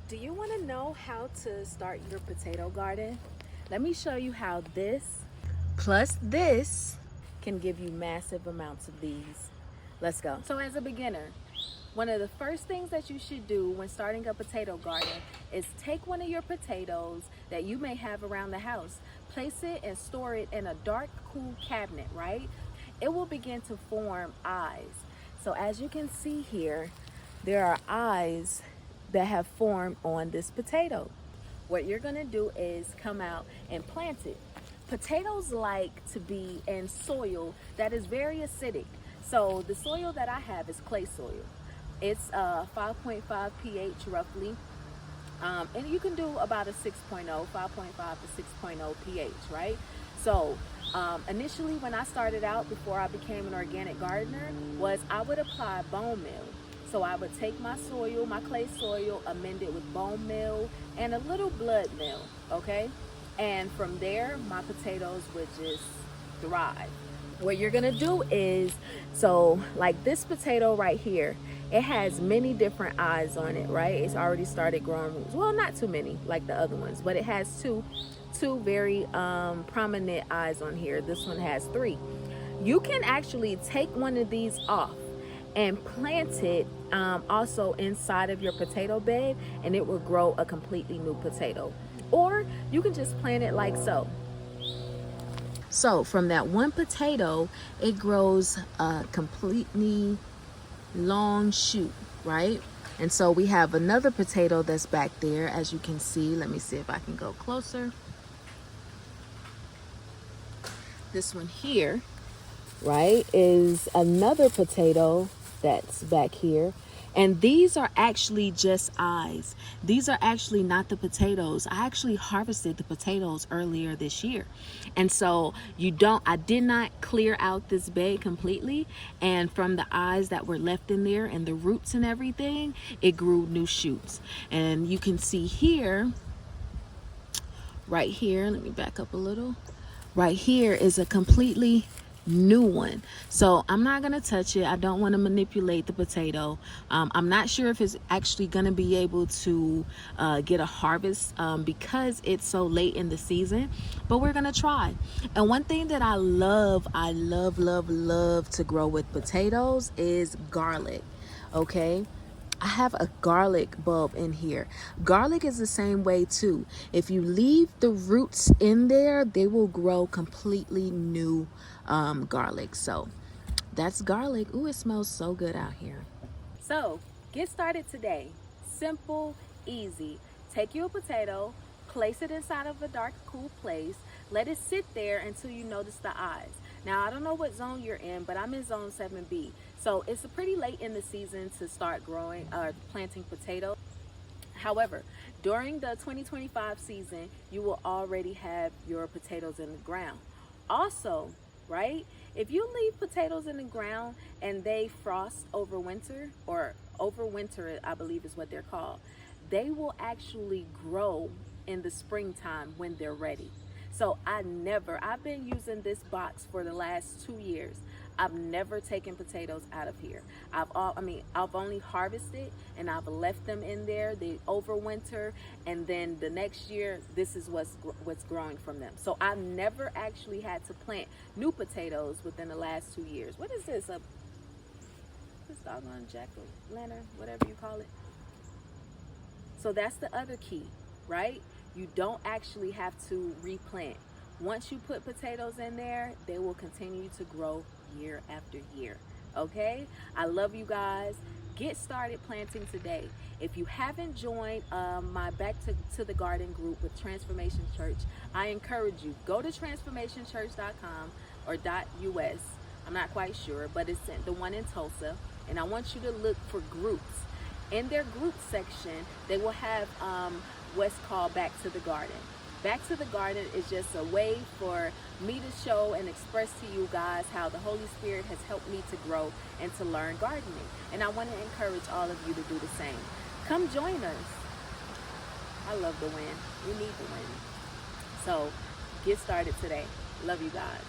Do you want to know how to start your potato garden? Let me show you how this plus this can give you massive amounts of these. Let's go. So as a beginner, one of the first things that you should do when starting a potato garden is take one of your potatoes that you may have around the house, place it and store it in a dark, cool cabinet, right? It will begin to form eyes. So as you can see here, there are eyes that have formed on this potato. What you're gonna do is come out and plant it. Potatoes like to be in soil that is very acidic. So the soil that I have is clay soil. It's 5.5 pH roughly. And you can do about a 6.0, 5.5 to 6.0 pH, right? So initially when I started out, before I became an organic gardener, was I would apply bone meal. So I would take my soil, my clay soil, amend it with bone meal and a little blood meal, okay? And from there, my potatoes would just thrive. What you're gonna do is, so like this potato right here, it has many different eyes on it, right? It's already started growing roots. Well, not too many like the other ones, but it has two very prominent eyes on here. This one has 3. You can actually take one of these off and plant it also inside of your potato bed, and it will grow a completely new potato. Or you can just plant it like so. So from that one potato, it grows a completely long shoot, right? And so we have another potato that's back there, as you can see. Let me see if I can go closer. This one here, right, is another potato that's back here. And these are actually just eyes. These are actually not the potatoes. I actually harvested the potatoes earlier this year. And so I did not clear out this bed completely. And from the eyes that were left in there and the roots and everything, it grew new shoots. And you can see here, right here, let me back up a little. Right here is a completely new one. So I'm not gonna touch it. I don't want to manipulate the potato. I'm not sure if it's actually gonna be able to get a harvest because it's so late in the season, but we're gonna try. And one thing that I love to grow with potatoes is garlic. Okay, I have a garlic bulb in here. Garlic is the same way too. If you leave the roots in there, they will grow completely new garlic. So that's garlic. Ooh, it smells so good out here. So get started today. Simple, easy. Take your potato, place it inside of a dark, cool place. Let it sit there until you notice the eyes. Now, I don't know what zone you're in, but I'm in zone 7B. So it's pretty late in the season to start growing or planting potatoes. However, during the 2025 season, you will already have your potatoes in the ground. Also, right, if you leave potatoes in the ground and they frost over winter, or overwinter, I believe is what they're called, they will actually grow in the springtime when they're ready. So I've been using this box for the last 2 years. I've never taken potatoes out of here. I've only harvested and I've left them in there. They overwinter, and then the next year, this is what's growing from them. So I've never actually had to plant new potatoes within the last 2 years. What is this? This doggone jack-o'-lantern, whatever you call it. So that's the other key, right? You don't actually have to replant. Once you put potatoes in there, they will continue to grow year after year. Okay? I love you guys. Get started planting today. If you haven't joined my Back to the Garden group with Transformation Church, I encourage you, go to transformationchurch.com or .us. I'm not quite sure, but it's the one in Tulsa. And I want you to look for groups. In their group section, they will have what's called Back to the Garden. Back to the Garden is just a way for me to show and express to you guys how the Holy Spirit has helped me to grow and to learn gardening. And I want to encourage all of you to do the same. Come join us. I love the win. We need the win. So get started today. Love you guys.